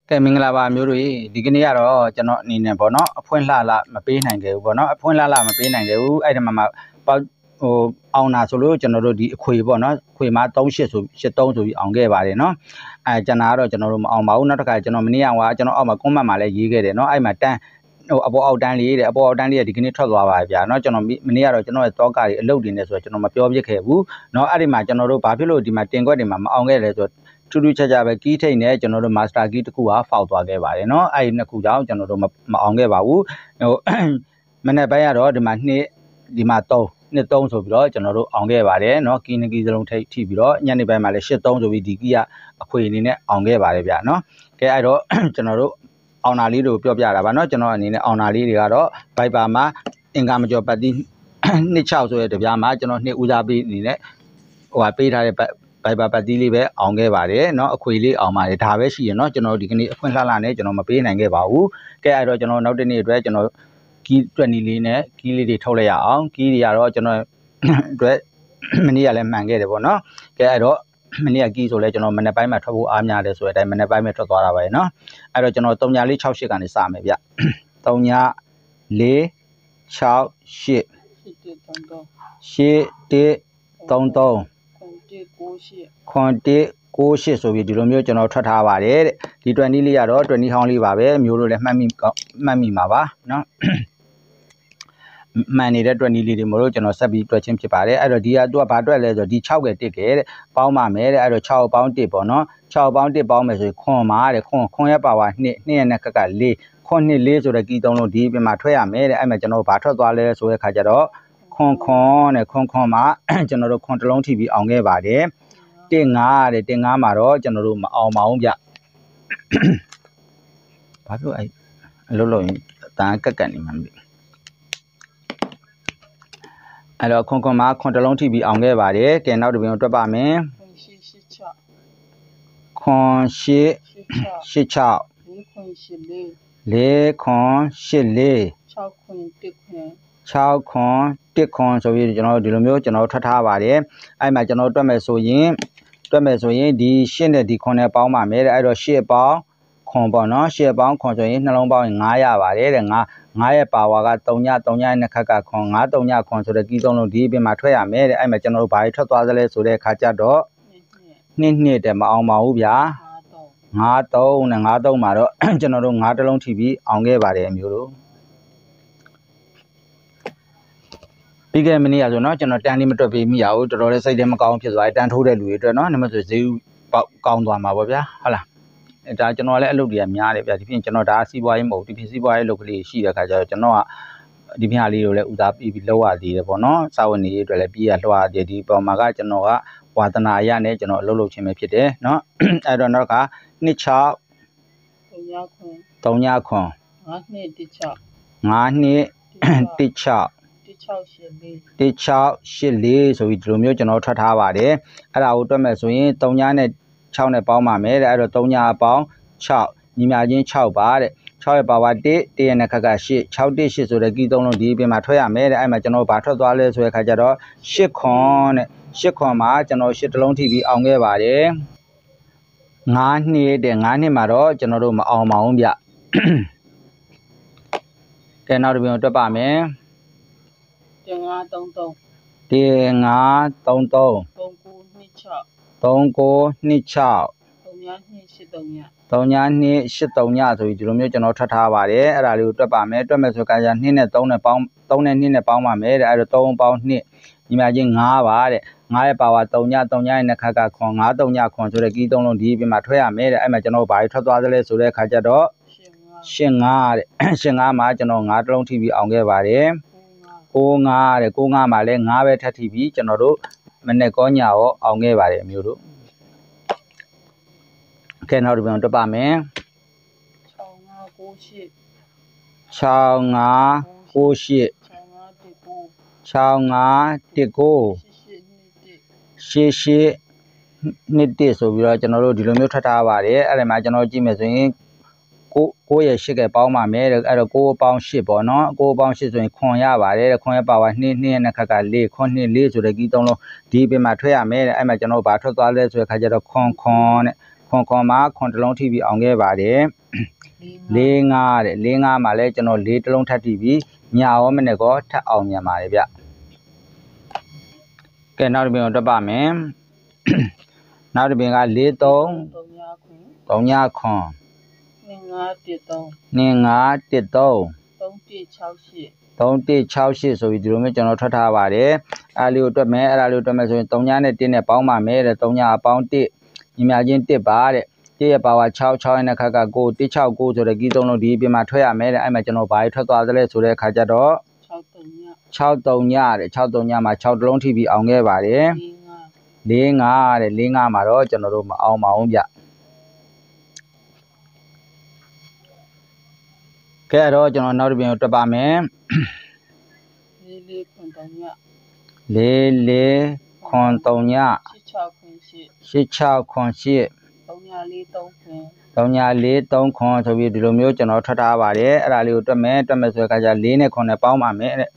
cái mình là bà miêu rồi đi cái này rồi cho nó nhìn này bọn nó phun la mà bên này cái bọn nó phun la mà bên này cái ai mà bao ông nào số lượng cho nó rồi đi khui bọn nó khui mà tông rồi ông cái bà đấy nó ai cho nó rồi cho nó ông máu nó cái cho nó mình ăn qua cho nó ông mà cũng mà lại gì cái đấy nó ai mà ta abo đan lý đấy abo đan lý thì cái này thoát vào bài nó cho nó mình rồi cho nó to cái lâu đi này rồi cho nó màပြောbiết cái vụ nó ai mà cho nó rồi bà biết rồi thì mà tiền qua thì mà ông cái đấy rồi chú cha cha về kỹ thuật này cho nó rồi master kỹ thuật của phao toa cái bài nó ai nó cũng giáo cho nó rồi mà ông cái bảo mình này bây giờ thì mà nè đi mà nè rồi đó cho nó rồi ông cái bài nó kỹ năng kỹ thuật thấy thì đó nhà này bây mà lại sẽ rồi đi kia khuyên này ông cái bài nó cái ai đó cho nó rồi ông nào lý đồ biểu ra bà nói cho nó này ông nào lý thì đó bài bà mà anh em cho bà đi nít chào rồi thì bà mà cho nó nít uzabi này và bây giờ bài bà đi đi về ông cái bà đấy nó khuyên lý ông mà để thà về gì nó cho nó đi cái này khuyên la này cho nó mà bây này cái bảo cái ai đó cho nó nấu đến này rồi cho nó kỹ thuật này này kỹ lý để thâu lại ông kỹ lý đó cho nó rồi mình đi làm mang cái đấy bọn nó cái ai đó mình đi kỹ rồi cho nó mình phải mà thâu ám nhà để rồi đây mình phải mà thâu tòa vậy nó ai đó cho nó tông nhà lý chào shit cái này sao mấy vậy tông nhà lý chào shit shit để tông tông con tê cố shit rồi đi làm cho nó thoát thà vào đấy đi tuần đi lià đó tuần đi hàng đi vào đấy nhiều rồi đấy mà bà nó mà này tuần đi đi mà rồi cho nó sắp bị tuần chém chém vào đấy ai rồi đi tua bà tuần này rồi đi chào cái tiệc cái bao mà mấy đấy ai rồi chào bao tiệc bao nó chào bao tiệc bao mấy rồi con mà đấy con ya bảo nè cái lì con nè lì rồi cái đông nó đi bên mà thuê à mấy đấy ai mà cho nó bà thoát toa đấy rồi khai cho đó con này con mà cho nó con trống thì bị ông nghe bà đấy tiếng ngà mà đó cho nó mà ông vậy bắt rồi lâu ta cái này mà ai đó con mà con trống thì bị ông nghe bà đấy cái nào được bên bà mẹ con shit chào lê con shit lê chào con tiếc con rồi cho nó đi làm cho nó thoát thà vào đấy ai mà cho nó tôi mới số yên đi xin để đi con này bao mà mấy ai đó shit bao con bao nó shit bao con rồi nó long bao ngã ya vào đấy ngã bao cái tông nhà này cái con ngã tông nhà con rồi cái tông nó đi bên mà thuê à mấy ai mà cho nó bài thoát toa rồi rồi khai cho đó nè để mà ông máu bia ngã tông mà đó cho nó ngã tới long TV ông nghe bà đấy nhiều đó bây giờ mình giờ nó cho nó trang đi mà tôi vì mình giàu rồi xây dựng mà con phía dưới trang thu để lùi rồi nó mà rồi dịu con toàn mà bây giờ hay là ra cho nó lại lúc điểm nhà để bây giờ cho nó đã xí boy một thì xí boy lúc đi xí được cả cho nó đi phía đi rồi lại udah bị lâu à thì bọn nó sau này rồi lại bị lâu à thì bọn mà cái cho nó qua tân ai này cho nó lâu trên mấy phía đấy nó ai đó nó cả nít chào tông nhà con ngã nít tít chào tít chào shit lì rồi đi làm cho nó thoát thà vào đấy ai đó tôi mới nói tông nhà này chào này bao mà mấy ai đó tông nhà bao chào nhìn mà nhìn chào bà đấy chào bà vào đấy này cái shit chào đấy shit rồi cái tông nó đi bên mà thuê à mấy ai mà cho nó bà thoát toa lên rồi cái giờ đó shit con mà cho nó shit long TV ông nghe bà đấy ngã nè mà đó cho nó mà ông vậy cái nào được cho bà mẹ tiếng ngã tông tông cô nít chào tông nhà shit tông nhà rồi đi làm cho nó thoát thà vào đấy ai là cho bà mẹ cho mẹ số cái này nè tông này bao mà mẹ ai tông bao nè nhưng mà riêng ngã vào đấy ngã bảo tông nhà này khai con ngã tông nhà con rồi cái tông nó đi bên mà thuê à mẹ ai mà cho nó bài thoát toa rồi rồi khai cho đó xin ngã mà cho nó ngã trong TV ông nghe vào đấy cô ngã mà lên ngã về TV cho nó đó mình này có nhà ông nghe vào đấy nhiều đó cái nào được cho bà mẹ chào ngã cô shit chào ngã tiệt cô shit nít tiệt rồi cho nó đi làm cho thoát thà vào đấy ai mà cho nó chỉ mới rồi cô也是个包嘛没的，哎，cô包是包喏，cô包是种矿呀吧的，矿呀包啊，你那个里，矿里做的几栋咯，地边嘛推啊没的，哎嘛叫我把车抓来做，看见了矿的， ခွန်ခွန်မှာခွန်တစ်လုံးထိပြီးအောင်ခဲ့ပါတယ်လေးငါတဲ့လေးငါမှာလည်းကျွန်တော်လေးတစ်လုံးထပ်ထိပြီးညာရောမနဲ့ကောထပ်အောင်မြန်ပါတယ်ဗျကဲနောက်တစ်ပင်ကိုတွက်ပါမယ်နောက်တစ်ပင်က4 3 3ညခွန်2 5 1 3 3168ဆိုပြီးဒီလိုမျိုးကျွန်တော်ထွက်ထားပါတယ်အားလေးကိုတွက်မယ်အဲ့ဒါလေးကိုတွက်မယ်ဆိုရင်3ညနဲ့1နဲ့ပေါင်းပါမယ်တဲ့3ညအပေါင်း1ညီမချင်း1ပါတဲ့1ရဲ့ပါဝါ6 6ရဲ့ခက်က9 169ဆိုတဲ့ကြီးသုံးလုံးဒီပြင်မှာထွက်ရမယ်တဲ့အဲ့မှာကျွန်တော်ဘာတွေထွက်သွားသလဲဆိုတဲ့အခါကျတော့63ညတဲ့63ညမှာ6တလုံးထိပြီးအောင်ခဲ့ပါတယ်45တဲ့45မှာတော့ကျွန်တော်တို့မအောင်ပါဘူးဗျကဲတော့ကျွန်တော်နောက်တစ်ပြင်ကိုတွက်ပါမယ်44ခွန်3ည86ခွန်8 3ည4 3ခွန်ဆိုပြီးဒီလိုမျိုးကျွန်တော်ထွက်ထားပါတယ်အဲ့ဒါလေးကိုတွက်မယ်ဆိုတဲ့အခါကျ4နဲ့ခွန်နဲ့ပေါင်းပါမယ်တဲ့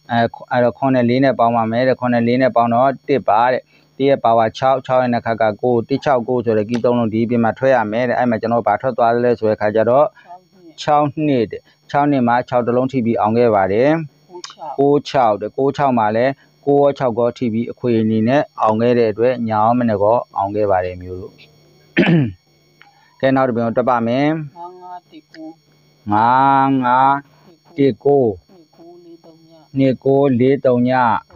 အဲ့တော့ခွန်နဲ့4နဲ့ပေါင်းပါမယ်တဲ့ခွန်နဲ့4နဲ့ပေါင်းတော့1ပါတဲ့1ရဲ့ပါဝါ6 6ရဲ့ခက်က9 169ဆိုတဲ့ကြီးသုံးလုံးဒီပြင်မှာထွက်ရမယ်တဲ့အဲ့မှာကျွန်တော်ဘာထွက်သွားသလဲဆိုတဲ့အခါကျတော့6နှစ်တဲ့6နှစ်မှာ6တလုံးထိပြီးအောင်ခဲ့ပါတယ်96တဲ့96မှာလည်း9ရော6ရောထိပြီးအခွေအနေနဲ့အောင်ခဲ့တဲ့အတွက်ညာရောမနဲ့ကောအောင်ခဲ့ပါတယ်မျိုးလို့ကဲနောက်တစ်ပြင်ကိုတွက်ပါမယ်55 19 29 43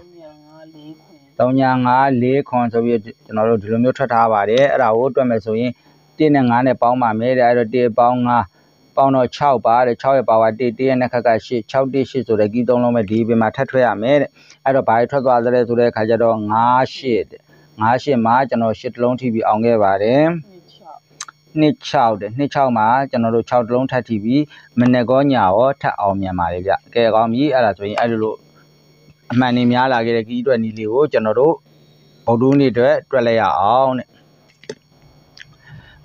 3ည5 4ခွန်ဆိုပြီးကျွန်တော်တို့ဒီလိုမျိုးထွက်ထားပါတယ်အဲ့ဒါကိုတွက်မယ်ဆိုရင်1နဲ့5နဲ့ပေါင်းပါမယ်တဲ့အဲ့တော့1ပေါင်း5ပေါင်းတော့6ပါတဲ့6ရဲ့ပါဝါ1ရဲ့နဲ့ခက်က8 6 1 8ဆိုတဲ့ကြီးသုံးလုံးပဲဒီပြင်မှာထပ်ထွက်ရမယ်တဲ့အဲ့တော့ဘာတွေထွက်သွားသလဲဆိုတဲ့အခါကျတော့5 8တဲ့5 8မှာကျွန်တော်8တလုံးထိပြီးအောင်ခဲ့ပါတယ်26တဲ့26မှာကျွန်တော်တို့6တလုံးထပ်ထိပြီးမနေ့ကောညာရောထပ်အောင်မြန်ပါတယ်ဗျကဲကောင်းပြီအဲ့ဒါဆိုရင်အဲ့လိုအမှန်နေများလာခဲ့တဲ့ကြီးအတွက်နီးလေးကိုကျွန်တော်တို့ဗုဒ္ဓနေ့အတွက်တွက်လိုက်ရအောင်တဲ့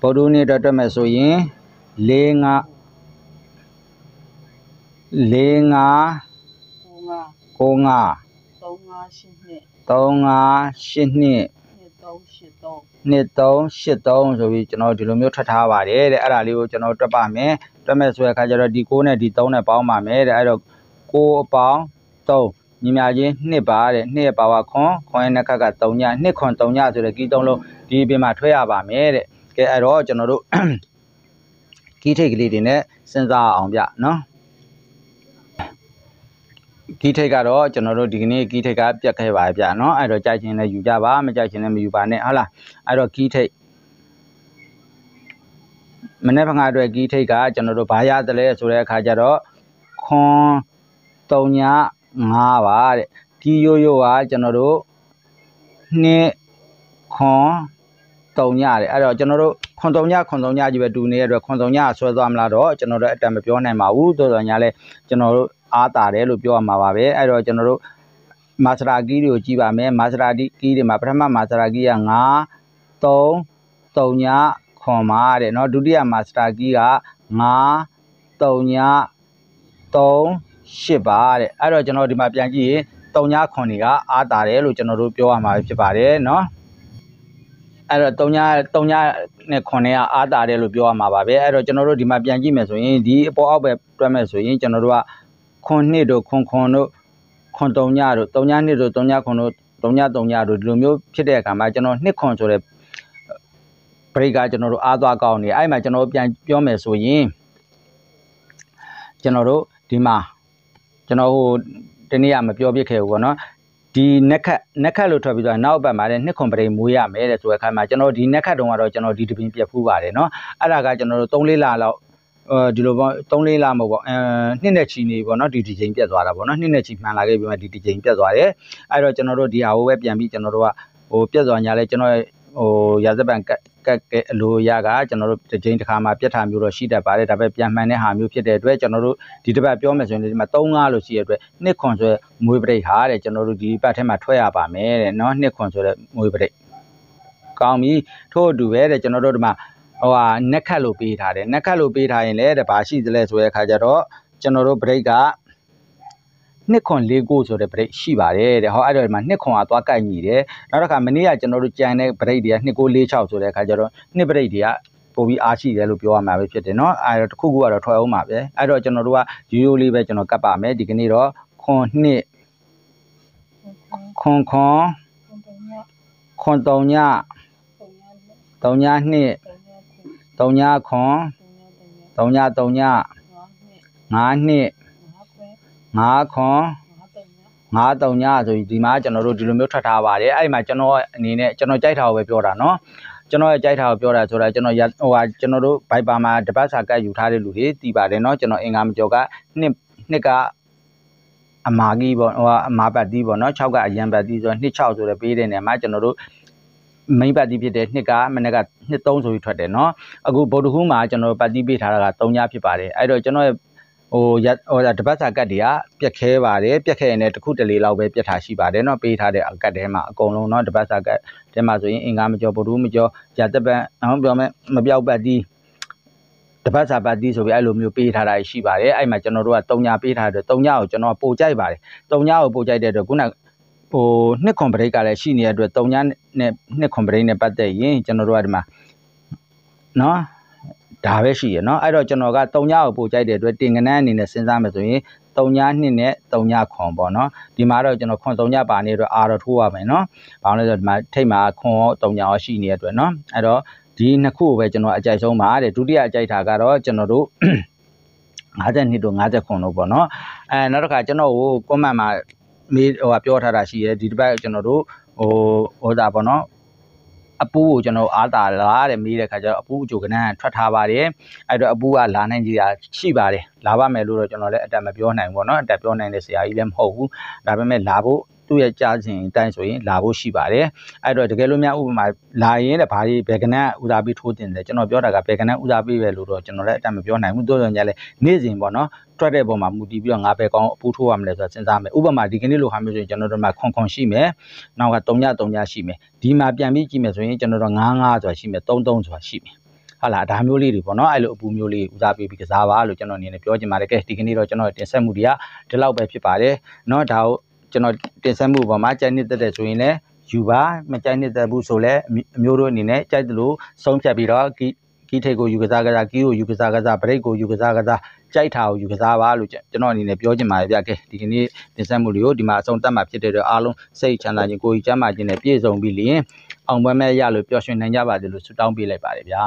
ဗုဒ္ဓနေ့အတွက်တွက်မယ်ဆိုရင်4 5 4 5 9 5 3 5 8 2 2383ဆိုပြီးကျွန်တော်ဒီလိုမျိုးထွက်ထားပါတယ်တဲ့အဲ့ဒါလေးကိုကျွန်တော်တွက်ပါမယ်တွက်မယ်ဆိုတဲ့အခါကျတော့ဒီ9နဲ့ဒီ3နဲ့ပေါင်းပါမယ်တဲ့အဲ့တော့9အပေါင်း3ညီမချင်း2ပါတဲ့2ရဲ့ပါဝါခွန်ရဲ့နှက်ခက်က3ည2ခွန်3ညဆိုတဲ့ကြီး3လုံးဒီအပြင်မှာထွက်ရပါမယ်တဲ့ကဲအဲ့တော့ကျွန်တော်တို့ကြီးထိတ်ကလေးတွေနဲ့စဉ်းစားအောင်ဗျနော်ကီးထိတ်ကတော့ကျွန်တော်တို့ဒီကနေ့ကီးထိတ်ကပြတ်ခဲ့ပါဗျာနော်အဲ့တော့ကြိုက်ချင်းလည်းယူကြပါမကြိုက်ချင်းလည်းမယူပါနဲ့ဟုတ်လားအဲ့တော့ကီးထိတ်မနေ့ကအတွက်ကီးထိတ်ကကျွန်တော်တို့ဘာရသလဲဆိုတဲ့အခါကျတော့ခွန်3ည5ပါတဲ့ကီးရိုးရိုးကကျွန်တော်တို့2ခွန်3ညတဲ့အဲ့တော့ကျွန်တော်တို့ခွန်3ညကြီးပဲတူနေတဲ့အတွက်ခွန်3ညဆွဲသွားမလားတော့ကျွန်တော်တို့အတန်မပြောနိုင်ပါဘူးသို့တော်ညာလဲကျွန်တော်တို့အားတာတယ်လို့ပြောရမှာပါပဲအဲ့တော့ကျွန်တော်တို့မာစတာကီးတွေကိုကြည့်ပါမယ်မာစတာကီးတွေမှာပထမမာစတာကီးက9 3 3ညခွန်ပါတဲ့เนาะဒုတိယမာစတာကီးက9 3ည3 8ပါတဲ့အဲ့တော့ကျွန်တော်ဒီမှာပြန်ကြည့်ရင်3ညခွန်တွေကအားတာတယ်လို့ကျွန်တော်တို့ပြောရမှာဖြစ်ပါတယ်เนาะအဲ့တော့3ညနဲ့ခွန်တွေကအားတာတယ်လို့ပြောရမှာပါပဲအဲ့တော့ကျွန်တော်တို့ဒီမှာပြန်ကြည့်မယ်ဆိုရင်ဒီအပေါ်အောက်ပဲတွက်မယ်ဆိုရင်ကျွန်တော်တို့ကခွန်2တို့ခွန်တို့ခွန်3ညတို့3ည2တို့3ညခွန်တို့3ည3ညတို့ဒီလိုမျိုးဖြစ်တဲ့အခါမှာကျွန်တော်2ခွန်ဆိုတဲ့ break ကကျွန်တော်တို့အားသွားကောင်းနေအဲ့မှာကျွန်တော်ပြန်ပြောမယ်ဆိုရင်ကျွန်တော်တို့ဒီမှာကျွန်တော်ဟိုတနေ့ကမပြောပြခဲ့ဘူးပေါ့နော်ဒီနက်ခတ်လို့ထွက်ပြီးတော့နောက်ဘက်မှာလည်း2ခွန် break မွေးရမယ်တဲ့ဆိုတဲ့အခါမှာကျွန်တော်ဒီနက်ခတ်တုန်းကတော့ကျွန်တော်ဒီတပင်ပြတ်ဖူးပါတယ်နော်အဲ့ဒါကကျွန်တော်တို့3-4လလောက်ဒီလိုပေါ့3-4လမဟုတ်ပေါ့နှစ်နဲ့ချီနေပေါ့နော်ဒီချိန်ပြတ်သွားတာပေါ့နော်နှစ်နဲ့ချီမှန်လာခဲ့ပြီးမှဒီချိန်ပြတ်သွားတယ်အဲ့တော့ကျွန်တော်တို့ဒီဟာကိုပဲပြန်ပြီးကျွန်တော်တို့ကဟိုပြတ်သွားညာလဲကျွန်တော်ဟိုရာဇပန်ကတ်အလိုရကကျွန်တော်တို့ဒီချိန်တစ်ခါမှပြတ်တာမျိုးတော့ရှိတတ်ပါတယ်ဒါပေမဲ့ပြန်မှန်တဲ့ဟာမျိုးဖြစ်တဲ့အတွက်ကျွန်တော်တို့ဒီတစ်ပတ်ပြောမယ်ဆိုရင်ဒီမှာ3-5လို့ရှိရတဲ့အတွက်2ခွန်ဆိုမွေးပရိတ်ဟာတဲ့ကျွန်တော်တို့ဒီပတ်ထဲမှာထွက်ရပါမယ်တဲ့နော်2ခွန်ဆိုတဲ့မွေးပရိတ်ကောင်းပြီထို့အတူပဲတဲ့ကျွန်တော်တို့ဒီမှာဟိုဟာနက်ခတ်လို့ပေးထားတယ်နက်ခတ်လို့ပေးထားရင်လည်းဘာရှိသလဲဆိုတဲ့အခါကျတော့ကျွန်တော်တို့ break က2ခွန်4ကိုဆိုတဲ့ break ရှိပါတယ်တဲ့ဟောအဲ့တော့ဒီမှာ2ခွန်ကသွားကိုက်ညီတယ်နောက်တစ်ခါမနေ့ကကျွန်တော်တို့ကြံတဲ့ break တွေက2 9 4 6ဆိုတဲ့အခါကျတော့2 break တွေက ပို့ပြီးအားရှိတယ်လို့ပြောရမှာပဲဖြစ်တယ်နော်အဲ့တော့တစ်ခုခုကတော့ထွက်အောင်ပါပဲအဲ့တော့ကျွန်တော်တို့ကရိုးရိုးလေးပဲကျွန်တော်ကပ်ပါမယ်ဒီကနေ့တော့ခွန်နှစ်ခွန်3ည3ညနှစ်3ညခွန်3ည5နှစ်5ခွန်5 3ညဆိုဒီမှာကျွန်တော်တို့ဒီလိုမျိုးထွက်ထားပါတယ်အဲ့မှာကျွန်တော်အနေနဲ့ကျွန်တော်ကြိုက်တာကိုပဲပြောတာနော်ကျွန်တော်ရဲ့ကြိုက်တာကိုပြောတာဆိုတာကျွန်တော်ကျွန်တော်တို့ Viber မှာတပတ်စာကတ်ယူထားတဲ့လူတွေတည်ပါတယ်နော်ကျွန်တော်အင်္ဂါမကျော်ကနှစ်ကအမာကြီးပေါ့အမာပတ်တီးပေါ့နော်6ကအရန်ပတ်တီးဆိုတော့2 6ဆိုတော့ပေးတဲ့နေရာမှာကျွန်တော်တို့မိတ်ပတ်တီးဖြစ်တဲ့နှစ်ကမနေ့က2 3ဆိုပြီးထွက်တယ်နော်အခုဗုဒ္ဓဟူးမှာကျွန်တော်ပတ်တီးပေးထားတာက3ညဖြစ်ပါတယ်အဲ့တော့ကျွန်တော်ရဲ့တပတ်စာကတ်တွေကပြက်ခဲပါတယ်ပြက်ခဲရင်လည်းတစ်ခုတလေလောက်ပဲပြက်ထားရှိပါတယ်เนาะပေးထားတဲ့အကတ်ထဲမှာအကုန်လုံးเนาะတပတ်စာကတ်ထဲမှာဆိုရင်အင်္ဂါမကျော်ဗုဒ္ဓမကျော်ဇာတပတ်အောင်ပြောမယ်မပြောက်ပတ်တီးတပတ်စာပတ်တီးဆိုပြီးအဲ့လိုမျိုးပေးထားတာရှိပါတယ်အဲ့မှာကျွန်တော်တို့က3ညပေးထားတယ်3ညကိုကျွန်တော်ပို့ကြိုက်ပါတယ်3ညကိုပို့ကြိုက်တဲ့အတွက်ခုနနှစ်ခွန်ပရိတ်ကလည်းရှိနေတဲ့အတွက်3ညနဲ့နှစ်ခွန်ပရိတ်နဲ့ပတ်သက်ရင်ကျွန်တော်တို့ကဒီမှာเนาะဒါပဲရှိရเนาะအဲ့တော့ကျွန်တော်က3ညကိုပို့ကြိုက်တဲ့အတွက်တင်ကနန်းအနေနဲ့စဉ်းစားမယ်ဆိုရင်3ည2နဲ့3ညခွန်ပေါ့เนาะဒီမှာတော့ကျွန်တော်ခွန်3ညပါနေတဲ့အတွက်အာတော့ထိုးရမယ်เนาะဘာလို့လဲဆိုတော့ဒီမှာထိတ်မှာခွန်3ညရောရှိနေတဲ့အတွက်เนาะအဲ့တော့ဒီနှစ်ခုကိုပဲကျွန်တော်အကြိုက်ဆုံးပါတဲ့ဒုတိယအကြိုက်တာကတော့ကျွန်တော်တို့52တို့50ခွန်တို့ပေါ့เนาะနောက်တစ်ခါကျွန်တော်ကို comment မှာမေးပြောထားတာရှိရဲဒီတစ်ပတ်ကျွန်တော်တို့ဟိုဒါပေါ့เนาะအပူကိုကျွန်တော်အားတာလားတဲ့မေးတဲ့ခါကျတော့အပူအကျိုးကနန်းထွက်ထားပါတယ်အဲ့တော့အပူကလာနိုင်ကြီးတာရှိပါတယ်လာပါမယ်လို့တော့ကျွန်တော်လည်းအတက်မပြောနိုင်ဘူးပေါ့နော်အတက်ပြောနိုင်တဲ့ဆရာကြီးလည်းမဟုတ်ဘူးဒါပေမဲ့လာဖို့သူ့ရဲ့ကြားစဉ်အတိုင်းဆိုရင်လာဖို့ရှိပါတယ်အဲ့တော့တကယ်လို့များဥပမာလာရင်တဲ့ဘာကြီးဘယ်ကနန်းဥစားပြီးထိုးတင်တယ်ကျွန်တော်ပြောတာကဘယ်ကနန်းဥစားပြီးပဲလို့တော့ကျွန်တော်လည်းအတက်မပြောနိုင်ဘူးတိုးတော်ညာလည်းနေ့စဉ်ပေါ့နော်ထွက်တဲ့ပုံမှာမူတည်ပြီးတော့ငါပဲကောင်းအပူထိုးရမလဲဆိုတာစဉ်းစားမယ်ဥပမာဒီကနေ့လိုဟာမျိုးဆိုရင်ကျွန်တော်တို့မှာခွန်ရှိမယ်နောက်က3ညရှိမယ်ဒီမှာပြန်ပြီးကြည့်မယ်ဆိုရင်ကျွန်တော်တို့9ဆိုတာရှိမယ်3ဆိုတာရှိမယ်ဟုတ်လားဒါမျိုးလေးတွေပေါ့နော်အဲ့လိုအပူမျိုးလေးဦးစားပေးပြီးကစားပါလို့ကျွန်တော်အနေနဲ့ပြောချင်ပါတယ်ကဲဒီကနေ့တော့ကျွန်တော်တင်ဆက်မှုတွေကဒီလောက်ပဲဖြစ်ပါတယ်เนาะဒါကိုကျွန်တော်တင်ဆက်မှုပေါ်မှာကြိုက်နှစ်သက်ဆိုရင်လည်းယူပါမကြိုက်နှစ်သက်ဘူးဆိုလည်းအမျိုးတို့အနေနဲ့ကြိုက်တယ်လို့ဆုံးဖြတ်ပြီးတော့ကီးထိတ်ကိုယူကစားကစားကီးကိုယူကစားကစားဘရိတ်ကိုယူကစားကစားကြိုက်တာကိုယူကစားပါလို့ကျွန်တော်အနေနဲ့ပြောချင်ပါတယ်ဗျကဲဒီကနေ့တင်ဆက်မှုတွေကိုဒီမှာအဆုံးသတ်မှာဖြစ်တဲ့အတွက်အားလုံးစိတ်ချမ်းသာခြင်းကိုယ်ကြီးကျန်းမာခြင်းနဲ့ပြည့်စုံပြီးလျင်အောင်ပွဲမဲ့ရလို့ပျော်ရွှင်နိုင်ကြပါစေလို့ဆုတောင်းပေးလိုက်ပါတယ်ဗျာ